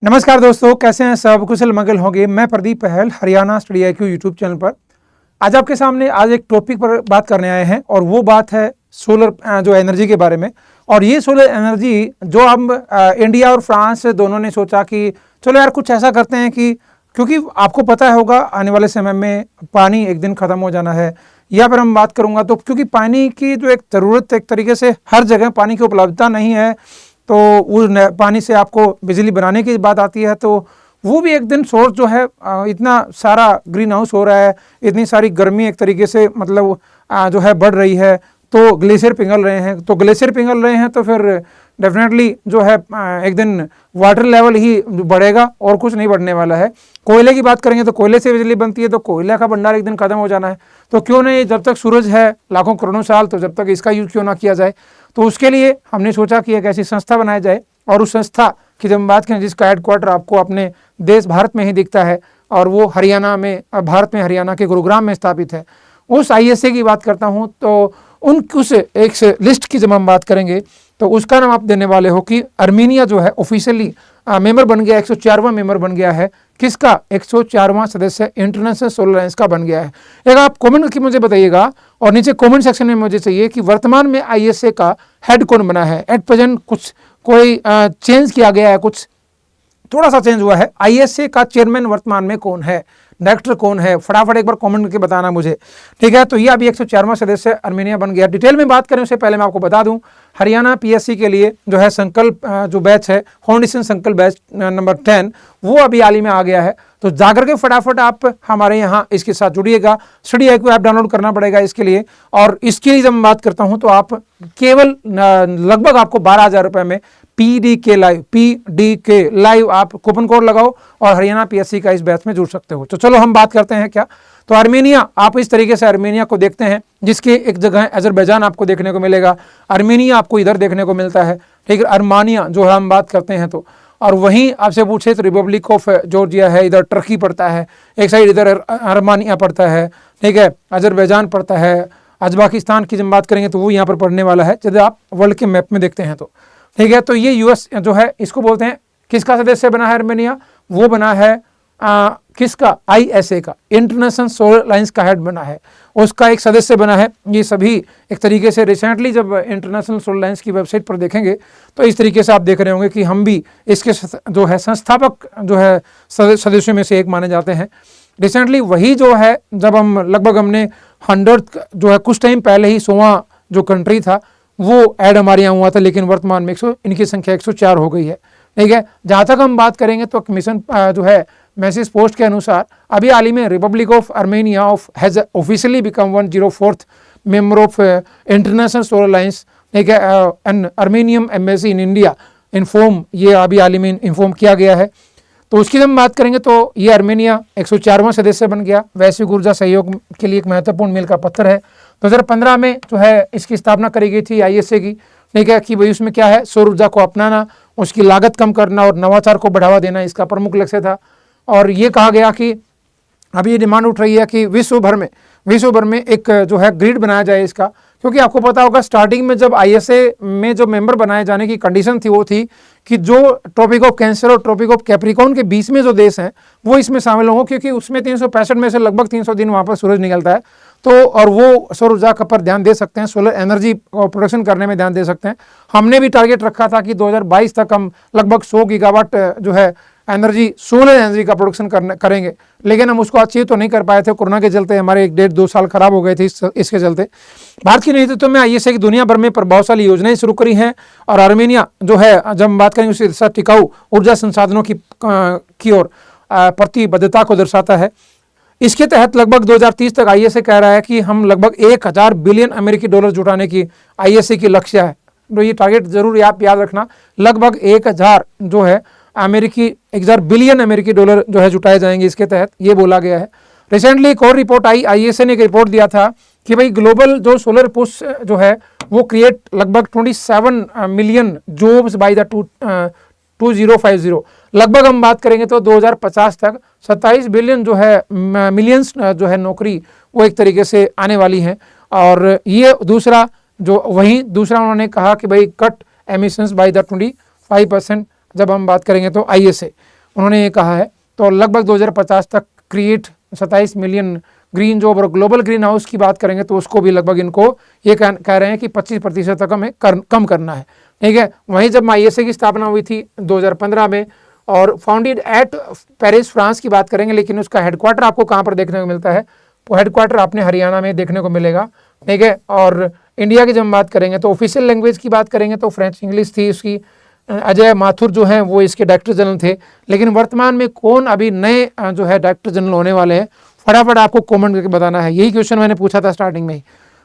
नमस्कार दोस्तों, कैसे हैं सब? कुशल मंगल होंगे। मैं प्रदीप पहल, Haryana study IQ YouTube channel पर आज आपके सामने एक टॉपिक पर बात करने आए हैं और वो बात है सोलर जो एनर्जी के बारे में। और ये सोलर एनर्जी जो हम इंडिया और फ्रांस दोनों ने सोचा कि चलो यार कुछ ऐसा करते हैं कि क्योंकि आपको पता होगा आने वाले समय में पानी एक दिन ख़त्म हो जाना है, या फिर हम बात करूँगा तो क्योंकि पानी की जो एक ज़रूरत एक तरीके से हर जगह पानी की उपलब्धता नहीं है, तो उस पानी से आपको बिजली बनाने की बात आती है तो वो भी एक दिन सोर्स जो है इतना सारा ग्रीन हाउस हो रहा है, इतनी सारी गर्मी एक तरीके से मतलब जो है बढ़ रही है, तो ग्लेशियर पिघल रहे हैं। तो ग्लेशियर पिघल रहे हैं तो फिर डेफिनेटली जो है एक दिन वाटर लेवल ही बढ़ेगा और कुछ नहीं बढ़ने वाला है। कोयले की बात करेंगे तो कोयले से बिजली बनती है, तो कोयले का भंडार एक दिन खत्म हो जाना है। तो क्यों नहीं, जब तक सूरज है लाखों करोड़ों साल, तो जब तक इसका यूज क्यों ना किया जाए। तो उसके लिए हमने सोचा कि एक ऐसी संस्था बनाई जाए, और उस संस्था की जब हम बात करें जिसका हेडक्वार्टर आपको अपने देश भारत में ही दिखता है, और वो हरियाणा में, भारत में हरियाणा के गुरुग्राम में स्थापित है। उस ISA की बात करता हूँ तो उस एक लिस्ट की जब हम बात करेंगे तो उसका नाम आप देने वाले हो कि अर्मीनिया जो है ऑफिशियली मेंबर बन गया, 104वां मेंबर बन गया है। किसका? 104वां सदस्य इंटरनेशनल सोलर अलायंस का बन गया है। एक आप कमेंट करके मुझे बताइएगा, और नीचे कमेंट सेक्शन में मुझे चाहिए कि वर्तमान में ISA का हेड कौन बना है। एट प्रेजेंट कुछ कोई चेंज किया गया है, कुछ थोड़ा सा चेंज हुआ है। ISA का चेयरमैन वर्तमान में कौन है, डायरेक्टर कौन है, फटाफट एक बार कमेंट करके बताना मुझे, ठीक है। तो ये अभी 104वां सदस्य अर्मेनिया बन गया। डिटेल में बात करें उससे पहले मैं आपको बता दूं, हरियाणा PSC के लिए जो है संकल्प जो बैच है, फाउंडेशन संकल्प बैच नंबर 10, वो अभी हाल ही में आ गया है। तो जाकर के फटाफट आप हमारे यहाँ इसके साथ जुड़िएगा। स्टडी IQ ऐप डाउनलोड करना पड़ेगा इसके लिए, और इसके लिए जब मैं बात करता हूँ तो आप केवल लगभग आपको 12,000 रुपये में PDK लाइव आप कूपन कोड लगाओ और हरियाणा PSC का इस बैच में जुड़ सकते हो। तो चलो हम बात करते हैं क्या। तो अर्मेनिया, आप इस तरीके से अर्मेनिया को देखते हैं, जिसके एक जगह अजरबैजान आपको देखने को मिलेगा, अर्मेनिया आपको इधर देखने को मिलता है, ठीक है। अर्मानिया जो है हम बात करते हैं तो, और वहीं आपसे पूछे तो रिपब्लिक ऑफ जॉर्जिया है, इधर टर्की पड़ता है, एक साइड इधर अर्मानिया पड़ता है, ठीक है, अजरबैजान पड़ता है। अजबाकिस्तान की जब बात करेंगे तो वो यहाँ पर पड़ने वाला है जब आप वर्ल्ड के मैप में देखते हैं तो, ठीक है। तो ये US जो है इसको बोलते हैं, किसका सदस्य बना है अर्मेनिया? वो बना है किसका? ISA का, इंटरनेशनल सोलर अलायंस का हेड बना है, उसका एक सदस्य बना है। ये सभी एक तरीके से रिसेंटली जब इंटरनेशनल सोलर अलायंस की वेबसाइट पर देखेंगे तो इस तरीके से आप देख रहे होंगे कि हम भी इसके जो है संस्थापक जो है सदस्यों में से एक माने जाते हैं। रिसेंटली वही जो है जब हम लगभग हमने 100 जो है कुछ टाइम पहले ही 100वां जो कंट्री था वो ऐड हमारे यहाँ हुआ था, लेकिन वर्तमान में इनकी संख्या 104 हो गई है, ठीक है। जहाँ तक हम बात करेंगे तो कमीशन जो है मैसेज पोस्ट के अनुसार अभी हाल ही में republic of Armenia has officially become 104th member of international solar alliance, ठीक है। And Armenian embassy in India inform, ये अभी हाल ही में इन्फॉर्म किया गया है। तो उसकी जब हम बात करेंगे तो ये अर्मेनिया 104वां सदस्य बन गया। वैश्विक ऊर्जा सहयोग के लिए एक महत्वपूर्ण मील का पत्थर है। 2015 में जो है इसकी स्थापना करी गई थी ISA की, ठीक है, कि भाई उसमें क्या है, सौर ऊर्जा को अपनाना, उसकी लागत कम करना और नवाचार को बढ़ावा देना इसका प्रमुख लक्ष्य था। और ये कहा गया कि अभी ये डिमांड उठ रही है कि विश्व भर में एक जो है ग्रिड बनाया जाए इसका, क्योंकि आपको पता होगा स्टार्टिंग में जब ISA में जो मेंबर बनाए जाने की कंडीशन थी वो थी कि जो ट्रॉपिक ऑफ कैंसर और ट्रॉपिक ऑफ कैप्रिकॉर्न के बीच में जो देश हैं वो इसमें शामिल हों, क्योंकि उसमें 365 में से लगभग 300 दिन वहाँ पर सूरज निकलता है, तो और वो सौर ऊर्जा पर ध्यान दे सकते हैं, सोलर एनर्जी प्रोडक्शन करने में ध्यान दे सकते हैं। हमने भी टारगेट रखा था कि 2022 तक हम लगभग 100 गीगावाट जो है एनर्जी, सोलर एनर्जी का प्रोडक्शन करेंगे, लेकिन हम उसको अचीव तो नहीं कर पाए थे। कोरोना के चलते हमारे 1.5-2 साल खराब हो गए थे इसके चलते। भारत की नेतृत्व में ISA की दुनिया भर में प्रभावशाली योजनाएं शुरू करी हैं, और अर्मेनिया जो है जब हम बात करेंगे उसके साथ टिकाऊ ऊर्जा संसाधनों की ओर प्रतिबद्धता को दर्शाता है। इसके तहत लगभग 2030 तक ISA कह रहा है कि हम लगभग 1000 बिलियन अमेरिकी डॉलर जुटाने की ISA की लक्ष्य है। तो ये टारगेट जरूर आप याद रखना, लगभग 1000 जो है 1000 बिलियन अमेरिकी डॉलर जो है जुटाए जाएंगे इसके तहत, ये बोला गया है। रिसेंटली एक और रिपोर्ट आई, ISA ने एक रिपोर्ट दिया था कि भाई ग्लोबल जो सोलर पुश जो है वो क्रिएट लगभग 27 मिलियन जॉब्स बाय द 2050। लगभग हम बात करेंगे तो 2050 तक 27 बिलियन जो है मिलियंस जो है नौकरी वो एक तरीके से आने वाली हैं। और ये दूसरा उन्होंने कहा कि भाई कट एमिशंस बाय द 25% जब हम बात करेंगे तो ISA। उन्होंने ये कहा है। तो लगभग 2050 तक क्रिएट 27 मिलियन ग्रीन जॉब, और ग्लोबल ग्रीन हाउस की बात करेंगे तो उसको भी लगभग इनको ये कह रहे हैं कि 25% तक हमें कम करना है, ठीक है। वहीं जब ISA की स्थापना हुई थी 2015 में, और फाउंडेड एट पेरिस फ्रांस की बात करेंगे, लेकिन उसका हेडक्वार्टर आपको कहाँ पर देखने को मिलता है, वो हेडक्वार्टर आपने हरियाणा में देखने को मिलेगा, ठीक है। और इंडिया की जब बात करेंगे तो ऑफिशियल लैंग्वेज की बात करेंगे तो फ्रेंच इंग्लिश थी उसकी। अजय माथुर जो हैं वो इसके डायरेक्टर जनरल थे। लेकिन वर्तमान में कौन अभी नए जो है डायरेक्टर जनरल होने वाले हैं, फटाफट आपको कमेंट करके बताना है। यही क्वेश्चन मैंने पूछा था स्टार्टिंग में ही।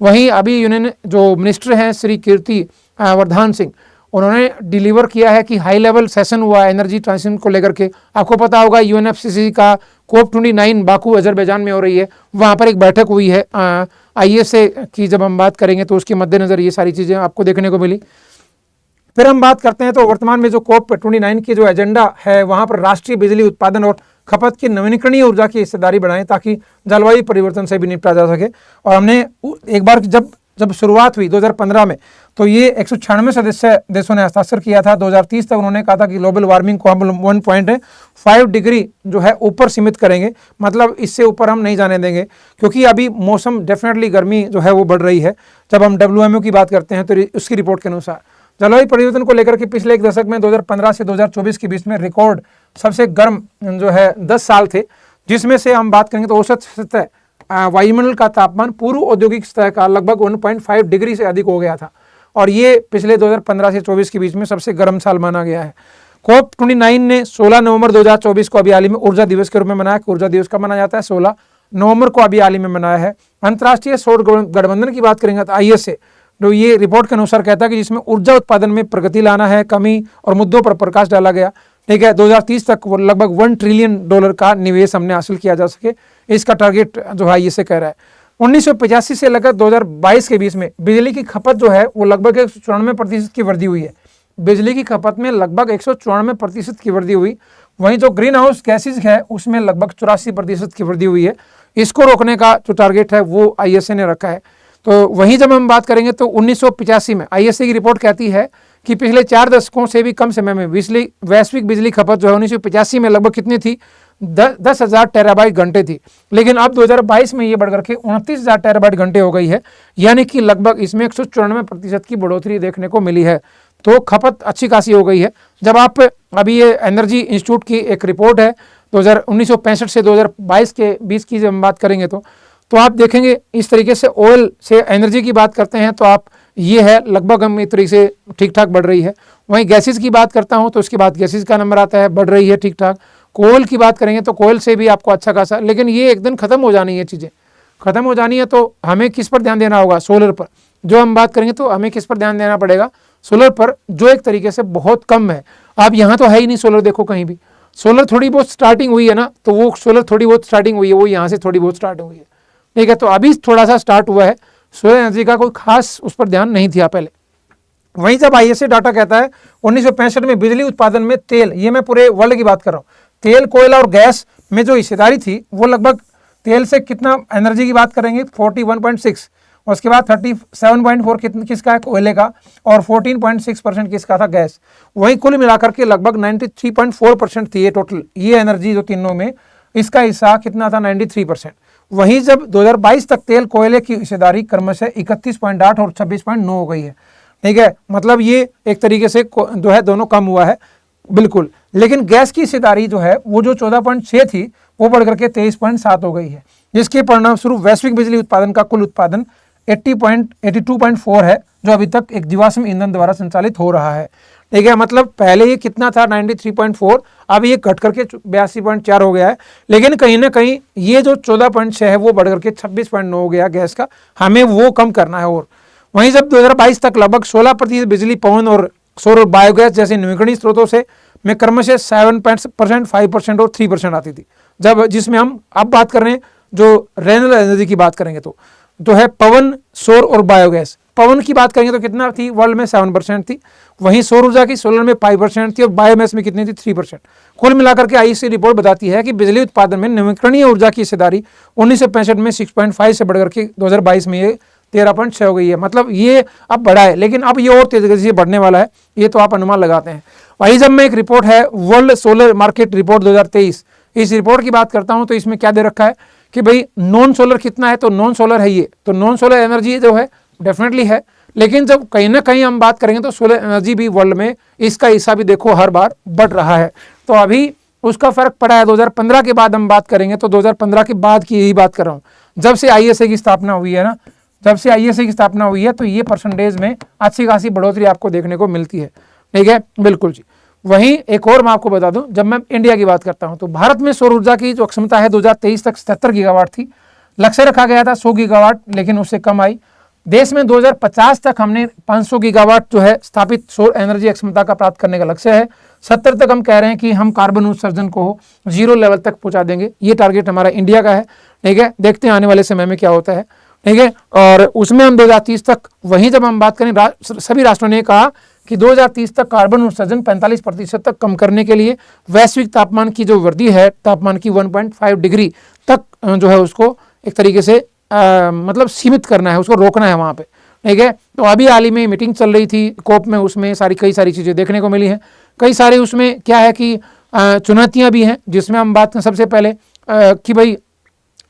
वहीं अभी यूनियन जो मिनिस्टर हैं श्री कीर्ति वर्धन सिंह, उन्होंने डिलीवर किया है कि हाई लेवल सेशन हुआ एनर्जी ट्रांजिशन को लेकर के। आपको पता होगा UNFCCC का COP29 बाकू अजरबैजान में हो रही है, वहाँ पर एक बैठक हुई है ISA की जब हम बात करेंगे तो उसके मद्देनज़र ये सारी चीज़ें आपको देखने को मिली। फिर हम बात करते हैं तो वर्तमान में जो COP29 की जो एजेंडा है, वहाँ पर राष्ट्रीय बिजली उत्पादन और खपत की नवीकरणीय ऊर्जा की हिस्सेदारी बढ़ाएं ताकि जलवायु परिवर्तन से भी निपटा जा सके। और हमने एक बार जब शुरुआत हुई 2015 में, तो ये 196 सदस्य देशों ने हस्ताक्षर किया था। 2030 तक उन्होंने कहा था कि ग्लोबल वार्मिंग को हम 1.5 डिग्री जो है ऊपर सीमित करेंगे, मतलब इससे ऊपर हम नहीं जाने देंगे, क्योंकि अभी मौसम डेफिनेटली गर्मी जो है वो बढ़ रही है। जब हम WMO की बात करते हैं तो उसकी रिपोर्ट के अनुसार जलवायु परिवर्तन को लेकर के पिछले एक दशक में 2015 से 2024 के बीच में रिकॉर्ड सबसे गर्म जो है 10 साल थे, जिसमें से हम बात करेंगे तो औसत सतह वायुमंडल का तापमान पूर्व औद्योगिक सतह का लगभग 1.5 डिग्री से अधिक हो गया था, और ये पिछले 2015 से 24 के बीच में सबसे गर्म साल माना गया है। COP29 ने 16 नवंबर 2024 को अभी हाल ही में ऊर्जा दिवस के रूप में मनाया। ऊर्जा दिवस कब मनाया जाता है? 16 नवंबर को अभी हाल ही में मनाया है। अंतर्राष्ट्रीय सौर गठबंधन की बात करेंगे तो ISA जो ये रिपोर्ट के अनुसार कहता है कि जिसमें ऊर्जा उत्पादन में प्रगति लाना है, कमी और मुद्दों पर प्रकाश डाला गया, ठीक है। 2030 तक वो लगभग $1 ट्रिलियन का निवेश हमने हासिल किया जा सके, इसका टारगेट जो है ISA कह रहा है। 1985 से लेकर 2022 के बीच में बिजली की खपत जो है वो लगभग 194% की वृद्धि हुई है। बिजली की खपत में लगभग 194% की वृद्धि हुई। वहीं जो ग्रीन हाउस गैसेज है उसमें लगभग 84% की वृद्धि हुई है। इसको रोकने का जो टारगेट है वो ISA ने रखा है। तो वहीं जब हम बात करेंगे तो 1985 में ISA की रिपोर्ट कहती है कि पिछले 4 दशकों से भी कम समय में वैश्विक बिजली खपत जो है 1985 में लगभग कितनी थी? 10,000 टेराबाइट घंटे थी। लेकिन अब 2022 में ये बढ़कर के 29,000 टेराबाइट घंटे हो गई है, यानी कि लगभग इसमें 194% की बढ़ोतरी देखने को मिली है। तो खपत अच्छी खासी हो गई है। जब आप अभी ये एनर्जी इंस्टीट्यूट की एक रिपोर्ट है 1965 से 2022 के बीच की जब हम बात करेंगे तो आप देखेंगे इस तरीके से ऑयल से एनर्जी की बात करते हैं तो आप ये है लगभग हम इस तरीके से ठीक ठाक बढ़ रही है। वहीं गैसेज की बात करता हूं तो उसके बाद गैसेज का नंबर आता है, बढ़ रही है ठीक ठाक। कोयल की बात करेंगे तो कोयल से भी आपको अच्छा खासा, लेकिन ये एक दिन खत्म हो जानी है, चीज़ें खत्म हो जानी है तो हमें किस पर ध्यान देना होगा? सोलर पर। जो हम बात करेंगे तो हमें किस पर ध्यान देना पड़ेगा? सोलर पर, जो एक तरीके से बहुत कम है। आप यहाँ तो है ही नहीं सोलर, देखो कहीं भी सोलर थोड़ी बहुत स्टार्टिंग हुई है ना, तो वो सोलर थोड़ी बहुत स्टार्टिंग हुई है, वो यहाँ से थोड़ी बहुत स्टार्ट हुई है, ठीक है। तो अभी थोड़ा सा स्टार्ट हुआ है, सोलर एनर्जी का कोई खास उस पर ध्यान नहीं था पहले। वहीं जब ISA डाटा कहता है 1965 में बिजली उत्पादन में तेल, ये मैं पूरे वर्ल्ड की बात कर रहा हूँ, तेल कोयला और गैस में जो हिस्सेदारी थी वो लगभग तेल से कितना एनर्जी की बात करेंगे 41.6, उसके बाद 37.4 किसका है? कोयले का, और 14.6% किसका था? गैस। वहीं कुल मिलाकर के लगभग 93.4% थी ये टोटल, ये एनर्जी जो तीनों में, इसका हिस्सा कितना था? 93%। वहीं जब 2022 तक तेल कोयले की हिस्सेदारी क्रमशः 31.8 और 26.9 हो गई है, ठीक है। मतलब ये एक तरीके से जो है दोनों कम हुआ है बिल्कुल। लेकिन गैस की हिस्सेदारी जो है वो जो 14.6 थी वो बढ़कर के 23.7 हो गई है, जिसके परिणाम स्वरूप वैश्विक बिजली उत्पादन का कुल उत्पादन 82.4 है, जो अभी तक एक जीवाश्म ईंधन द्वारा संचालित हो रहा है, ठीक है। मतलब पहले ये कितना था? 93.4, अब ये घट करके 82.4 हो गया है। लेकिन कहीं ना कहीं ये जो 14.6 है वो बढ़ करके 26.9 हो गया गैस का, हमें वो कम करना है। और वहीं जब 2022 तक लगभग 16% बिजली पवन और सौर और बायोगैस जैसे नवीकरणीय स्रोतों से में क्रमशः 7%, 5% और 3% आती थी। जब जिसमें हम अब बात कर रहे हैं जो रेन्यूएबल एनर्जी की बात करेंगे तो है पवन, सौर और बायोगैस। पवन की बात करेंगे तो कितना थी? वर्ल्ड में 7% थी। वहीं सौर ऊर्जा की सोलर में 5% थी और बायोमास में कितनी थी? 3%। कुल मिलाकर के ISA रिपोर्ट बताती है कि बिजली उत्पादन में नवीकरणीय ऊर्जा की हिस्सेदारी 1965 में 6.5 से बढ़कर के 2022 में ये 13.6 हो गई है, मतलब ये अब बढ़ा है, लेकिन अब ये और तेज गति से बढ़ने वाला है, ये तो आप अनुमान लगाते हैं। वही जब मैं एक रिपोर्ट है वर्ल्ड सोलर मार्केट रिपोर्ट 2023, इस रिपोर्ट की बात करता हूं तो इसमें क्या दे रखा है कि भाई नॉन सोलर कितना है, तो नॉन सोलर है ये, तो नॉन सोलर एनर्जी जो है डेफिनेटली है, लेकिन जब कहीं ना कहीं हम बात करेंगे तो सोलर एनर्जी भी वर्ल्ड में इसका हिस्सा भी देखो हर बार बढ़ रहा है। तो अभी उसका फर्क पड़ा है 2015 के बाद हम बात करेंगे तो 2015 के बाद की यही बात कर रहा हूँ, जब से आईएसए की स्थापना हुई है ना, जब से आईएसए की स्थापना हुई है तो ये परसेंटेज में अच्छी खासी बढ़ोतरी आपको देखने को मिलती है, ठीक है, बिल्कुल जी। वहीं एक और मैं आपको बता दूं, जब मैं इंडिया की बात करता हूं तो भारत में सौर ऊर्जा की जो क्षमता है 2023 तक 77 गीगावाट थी, लक्ष्य रखा गया था 100 गीगावाट, लेकिन उससे कम आई। देश में 2050 तक हमने 500 गीगावाट जो है स्थापित सौर एनर्जी क्षमता का प्राप्त करने का लक्ष्य है। 70 तक हम कह रहे हैं कि हम कार्बन उत्सर्जन को जीरो लेवल तक पहुंचा देंगे, ये टारगेट हमारा इंडिया का है, ठीक है। देखते हैं आने वाले समय में क्या होता है, ठीक है। और उसमें हम 2030 तक, वहीं जब हम बात करें सभी राष्ट्रों ने कहा कि 2030 तक कार्बन उत्सर्जन 45% तक कम करने के लिए वैश्विक तापमान की जो वृद्धि है, तापमान की 1.5 डिग्री तक जो है उसको एक तरीके से मतलब सीमित करना है, उसको रोकना है वहाँ पे, ठीक है। तो अभी हाल ही में मीटिंग चल रही थी कोप में, उसमें कई सारी चीज़ें देखने को मिली हैं। कई सारे उसमें क्या है कि चुनौतियाँ भी हैं, जिसमें हम बात करें सबसे पहले कि भाई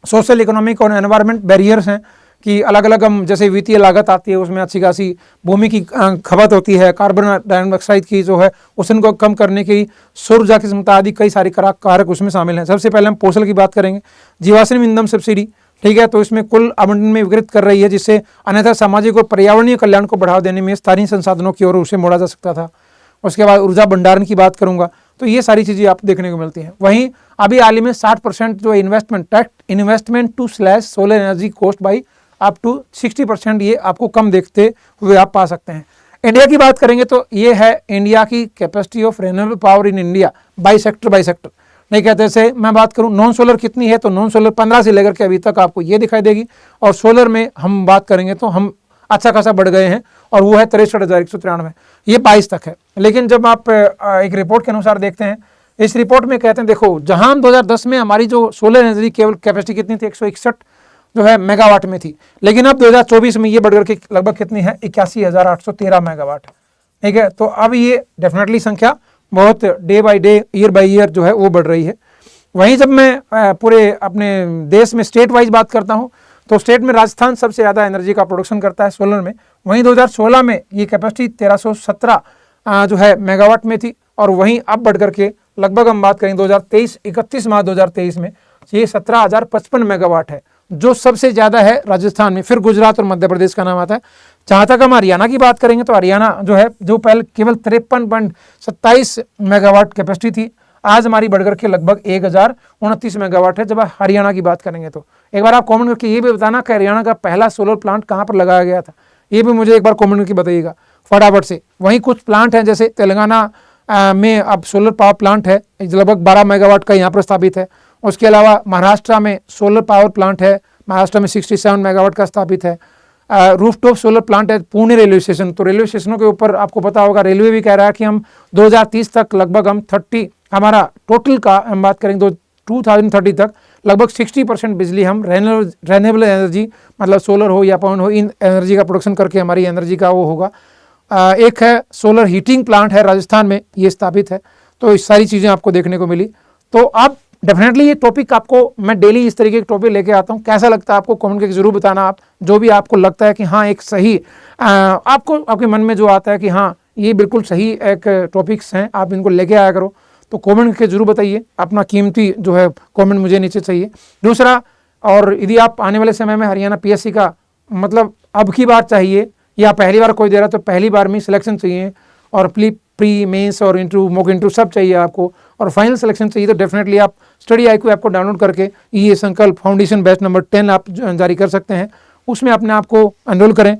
सोशल इकोनॉमिक और एनवायरमेंट बैरियर्स हैं कि अलग अलग हम जैसे वित्तीय लागत आती है, उसमें अच्छी खासी भूमि की खपत होती है, कार्बन डाइऑक्साइड की जो है उसको कम करने की सौर ऊर्जा की क्षमता आदि कई सारी कारक उसमें शामिल हैं। सबसे पहले हम पोषण की बात करेंगे, जीवाश्म ईंधन सब्सिडी, ठीक है, तो इसमें कुल आवंटन में विकृत कर रही है, जिससे अन्यथा सामाजिक और पर्यावरणीय कल्याण को बढ़ावा देने में स्थानीय संसाधनों की ओर उसे मोड़ा जा सकता था। उसके बाद ऊर्जा भंडारण की बात करूंगा तो ये सारी चीज़ें आप देखने को मिलती हैं। वहीं अभी हाल ही में 60% जो investment to slash solar energy cost by up to 60% ये आपको कम देखते हुए आप पा सकते हैं। इंडिया की बात करेंगे तो ये है इंडिया की capacity of renewable power in India by sector नहीं कहते से मैं बात करूं नॉन सोलर कितनी है, तो नॉन सोलर 15 से लेकर के अभी तक आपको ये दिखाई देगी, और सोलर में हम बात करेंगे तो हम अच्छा खासा बढ़ गए हैं और वो है 63,193, ये 22 तक है। लेकिन जब आप एक रिपोर्ट के अनुसार देखते हैं, इस रिपोर्ट में कहते हैं देखो जहां 2010 में हमारी जो सोलर एनर्जी केवल कैपेसिटी कितनी थी 161 जो है मेगावाट में थी, लेकिन अब 2024 में ये बढ़कर के लगभग कितनी है 81,813 मेगावाट, ठीक है। तो अब ये डेफिनेटली संख्या बहुत day by day year by year जो है वो बढ़ रही है। वहीं जब मैं पूरे अपने देश में स्टेट वाइज बात करता हूँ तो स्टेट में राजस्थान सबसे ज़्यादा एनर्जी का प्रोडक्शन करता है सोलर में। वहीं 2016 में ये कैपेसिटी 1317 जो है मेगावाट में थी, और वहीं अब बढ़ करके लगभग हम बात करें 2023 31 मार्च 2023 में ये 17,055 मेगावाट है, जो सबसे ज़्यादा है राजस्थान में। फिर गुजरात और मध्य प्रदेश का नाम आता है। जहाँ तक हम हरियाणा की बात करेंगे तो हरियाणा जो है जो पहले केवल 53.27 मेगावाट कैपेसिटी थी, आज हमारी बढ़कर के लगभग 1,029 मेगावाट है जब हरियाणा की बात करेंगे। तो एक बार आप कमेंट करके ये भी बताना कि हरियाणा का पहला सोलर प्लांट कहाँ पर लगाया गया था, ये भी मुझे एक बार कमेंट करके बताइएगा फटाफट से। वहीं कुछ प्लांट हैं जैसे तेलंगाना में अब सोलर पावर प्लांट है लगभग 12 मेगावाट का यहाँ पर स्थापित है। उसके अलावा महाराष्ट्र में सोलर पावर प्लांट है, महाराष्ट्र में 67 मेगावाट का स्थापित है। रूफटॉप सोलर प्लांट है पुणे रेलवे स्टेशन, तो रेलवे स्टेशनों के ऊपर आपको पता होगा रेलवे भी कह रहा है कि हम 2030 तक लगभग हम 30 हमारा टोटल का हम बात करेंगे 2030 तक लगभग 60% बिजली हम रेन्यूएबल एनर्जी मतलब सोलर हो या पवन हो इन एनर्जी का प्रोडक्शन करके हमारी एनर्जी का वो होगा। एक है सोलर हीटिंग प्लांट है राजस्थान में, ये स्थापित है। तो इस सारी चीज़ें आपको देखने को मिली। तो आप डेफिनेटली ये टॉपिक आपको मैं डेली इस तरीके के टॉपिक लेके आता हूँ। कैसा लगता है आपको कमेंट करके जरूर बताना, आप जो भी आपको लगता है कि हाँ एक सही आपको आपके मन में जो आता है कि हाँ ये बिल्कुल सही एक टॉपिक्स हैं, आप इनको लेके आया करो, तो कमेंट करके जरूर बताइए। अपना कीमती जो है कमेंट मुझे नीचे चाहिए। दूसरा, और यदि आप आने वाले समय में हरियाणा पीएससी का मतलब अब की बार चाहिए या पहली बार कोई दे रहा तो पहली बार में सिलेक्शन चाहिए, और प्री मेंस और इंटरव्यू मॉक इंटरव्यू सब चाहिए आपको, और फाइनल सिलेक्शन चाहिए, तो डेफिनेटली आप स्टडी IQ ऐप को डाउनलोड करके ये संकल्प फाउंडेशन बैच नंबर 10 आप जारी कर सकते हैं। उसमें अपने आप को एनरोल करें।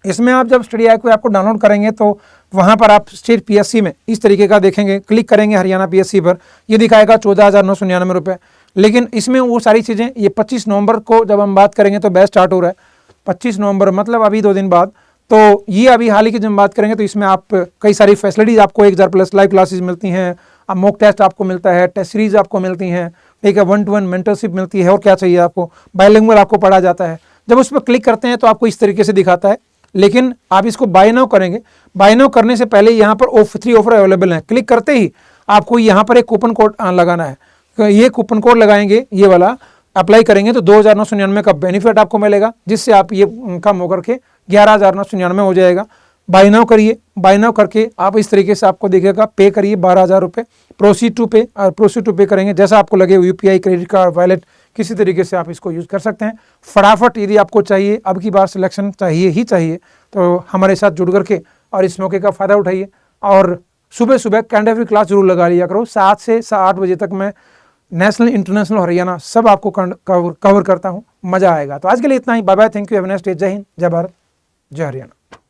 इसमें आप जब स्टडी IQ ऐप को डाउनलोड करेंगे तो वहाँ पर आप स्टेट PSC में इस तरीके का देखेंगे, क्लिक करेंगे हरियाणा PSC पर, ये दिखाएगा 14,999 रुपये। लेकिन इसमें वो सारी चीज़ें ये 25 नवंबर को जब हम बात करेंगे तो बैच स्टार्ट हो रहा है 25 नवंबर मतलब अभी 2 दिन बाद। तो ये अभी हाल ही की जब बात करेंगे तो इसमें आप कई सारी फैसिलिटीज़ आपको 1000+ लाइव क्लासेस मिलती हैं, अब मॉक टेस्ट आपको मिलता है, टेस्ट सीरीज आपको मिलती हैं, ठीक है, 1-to-1 मेंटरशिप मिलती है, और क्या चाहिए आपको, बायलिंगुअल आपको पढ़ा जाता है। जब उस पर क्लिक करते हैं तो आपको इस तरीके से दिखाता है, लेकिन आप इसको बाय नाउ करेंगे। बाय नाउ करने से पहले यहाँ पर फ्री ऑफर अवेलेबल है, क्लिक करते ही आपको यहाँ पर एक कूपन कोड लगाना है। ये कूपन कोड लगाएंगे, ये वाला अप्लाई करेंगे तो 2,999 का बेनिफिट आपको मिलेगा, जिससे आप ये कम होकर के 11,999 हो जाएगा। बाय नाउ करिए, बाय नाउ करके आप इस तरीके से आपको दिखेगा, पे करिए 12,000 रुपये, प्रोसीड टू पे, और प्रोसीड टू पे करेंगे जैसा आपको लगे, यूपीआई, क्रेडिट कार्ड, वॉलेट, किसी तरीके से आप इसको यूज़ कर सकते हैं। फटाफट यदि आपको चाहिए, अब की बार सिलेक्शन चाहिए ही चाहिए, तो हमारे साथ जुड़ करके और इस मौके का फ़ायदा उठाइए। और सुबह सुबह कैंडा फ्री क्लास जरूर लगा लिया करो, 7 से 8 बजे तक मैं नेशनल, इंटरनेशनल, हरियाणा सब आपको कवर करता हूँ, मज़ा आएगा। तो आज के लिए इतना ही, bye bye, thank you, have a nice day, Jai Hind, जय भारत, जय हरियाणा।